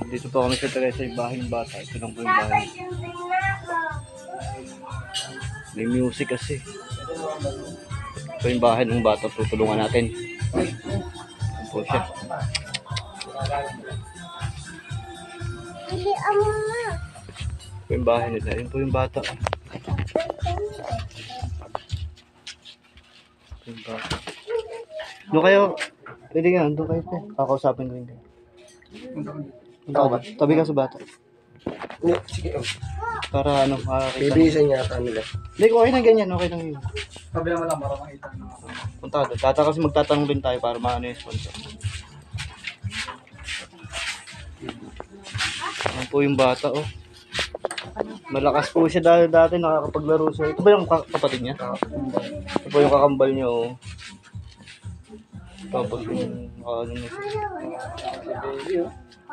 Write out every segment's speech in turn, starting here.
Dito po kami sa Teresa, yung bahay ng bata. Ito lang po yung bahay. May music kasi. Ito yung bahay ng bata. Tutulungan natin. Ito po siya. Ito yung bahay nila. Yun po yung bata. Ito yung bata. Doon kayo. Pwede nga. Doon kayo po. Kakausapin ko yun kayo. Tabi ka sa bata. Sige. Para ano, makakita. Bibilisan niya ata nila. Hindi, okay lang ganyan. Okay lang yun. Sabi naman lang para makita. Punta doon. Tata kasi magtatanong din tayo para maano yung sponsor. Ano po yung bata, oh. Malakas po siya dati nakakapaglaro siya. Ito ba yung kapatid niya? Ito po yung kakambal niya, oh. Tapos yung ano niya.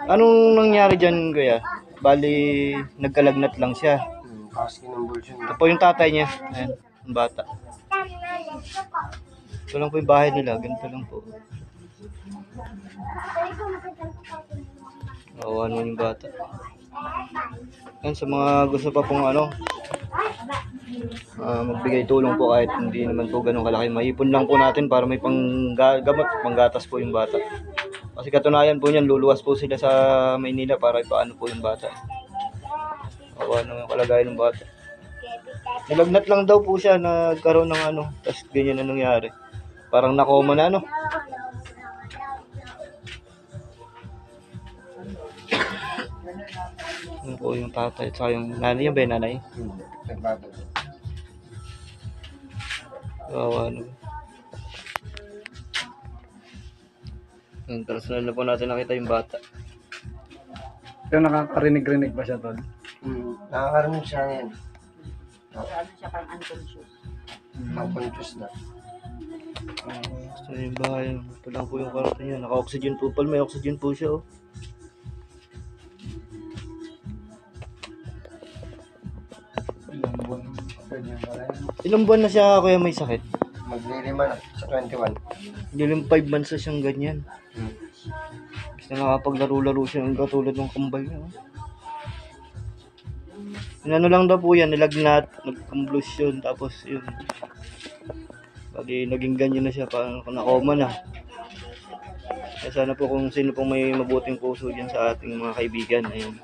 Anong nangyari dyan, kuya? Bali, nagkalagnat lang siya. Kasi convulsion. Ito po yung tatay niya. Ayan, yung bata. Ito lang po yung bahay nila. Ganito lang po. Oo, ano yung bata. Yan, sa mga gusto pa pong ano, magbigay tulong po kahit hindi naman po ganun kalaki. Maipon lang po natin para may panggamot, panggatas po yung bata. Kasi katunayan po niyan, luluwas po sila sa Maynila para ipaano po yung bata. O ano yung kalagayan ng bata. Nilagnat lang daw po siya, nagkaroon ng ano, tapos ganyan na nangyari. Parang nakoma na ano. Ano po yung tatay at saka yung nanay, yung ba yung nanay? Kawawa ano. Yung personal na po natin nakita yung bata. Pero nakakarinig-rinig ba siya, Tol? Nakakarinig siya yan. Ano siya parang unconscious. Unconscious na. So yung bahay, ito lang po yung kwarto niya. Naka-oxygen po pal, may oxygen po siya, oh. Ilang buwan pwede yung pala yan. Ilang buwan na siya kuya may sakit? Maglilima na sa 21. Yung 5 months na siyang ganyan. Kasi nakapaglaro-laro siya ng katulad ng kambal niya, oh. Ano lang daw po yan, nilagnat, nag-convulsion, tapos yun. Bali, naging ganyan na siya, parang nakoma na. Kaya sana po kung sino pong may mabuting puso dyan sa ating mga kaibigan, ayun.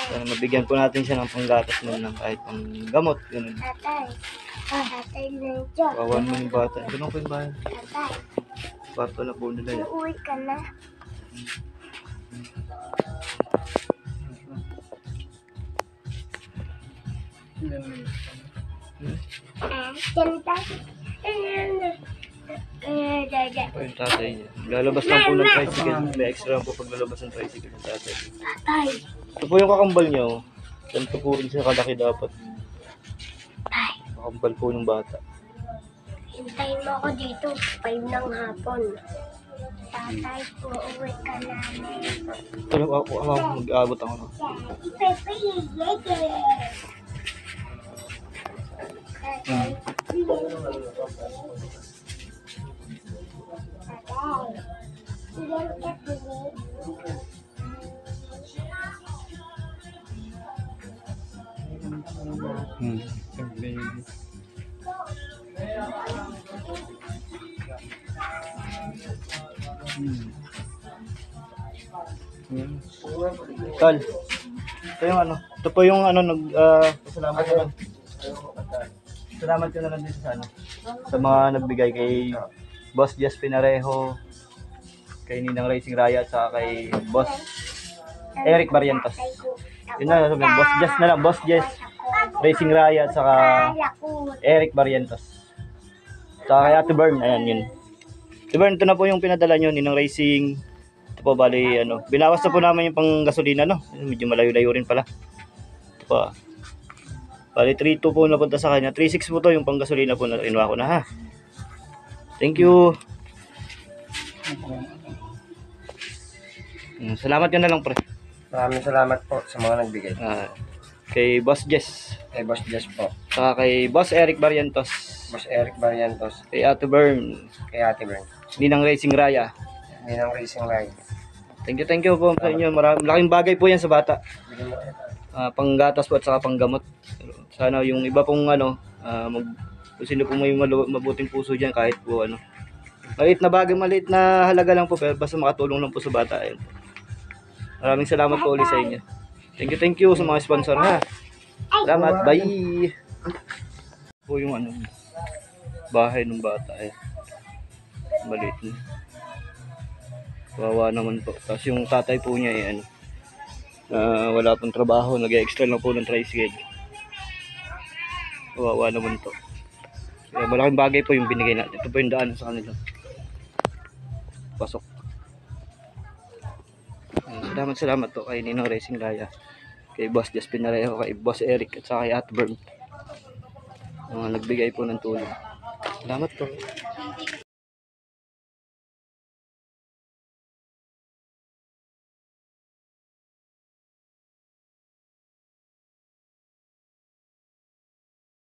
Sana mabigyan po natin siya ng panggatas mo lang, kahit pang gamot, gano'n. Kawawan mo yung bata. Ito lang po yung bahay. Kwarto na po nila yan. Uuwi ka na. Ganda. Ito yung tatay niya. Lalabas lang po ng tricycle. May extra lang po pag lalabas ng tricycle ng tatay. Tay. Ito po yung kakambal niya, oh. Ganito po rin siya kalaki dapat. Tay. Kakambal po yung bata. Hintayin mo ako dito. 5 ng hapon. Tatay, uuwi ka namin. Ito lang ako, mag-aabot ako na. Pepe, yeye. Tatay. Tal, ito yung ano, ito po yung ano, salamat ko lang. Salamat ko na lang dito sa ano, sa mga nagbigay kay Boss Jess Pinarejo, kay Ninang Racing Raya, at saka kay Boss Eric Barrientos. Yun na, sabi, Boss Jess na lang, Boss Jess Racing Raya, at saka Eric Barrientos. Saka kay Ate Bern, ayan yun. Ate Bern, ito na po yung pinadala nyo, Ninang Racing. Ito po, bali, ano, binawas na po namin yung pang gasolina, no? Medyo malayo-layo rin pala. Ito po, bali, 3.2 po napunta sa kanya. 3.6 po to, yung pang gasolina po na kinuha ko na, ha? Thank you. Salamat ka na lang, pre. Maraming salamat po sa mga nagbigay. Kay Boss Jess. Kay Boss Jess po. Saka kay Boss Eric Barrientos. Boss Eric Barrientos. Kay Ate Bern. Kay Ate Bern. Ninang Racing Raya. Ninang Racing Line. Thank you po sa inyo. Malaking bagay po yan sa bata. Panggatas po at saka panggamot. Sana yung iba pong kung sino po may mabuting puso dyan, kahit po maliit na bagay, maliit na halaga lang po, pero basta makatulong lang po sa bata. Ayun. Maraming salamat po ulit sa inyo. Thank you sa mga sponsor ha. Salamat, bye. Po yung bahay ng bata maliit na. Kawawa naman po. Tapos yung tatay po niya wala pong trabaho, nag-extra lang po ng tricycle. Kawawa naman po. Kaya malaking bagay po yung binigay natin. Ito po yung daan sa kanila. Pasok. Salamat po kay Ninong Racing Laya, kay Boss Jess Pinareho, kay Boss Eric at saka kay Atburn. Nagbigay po ng tulong. Salamat po.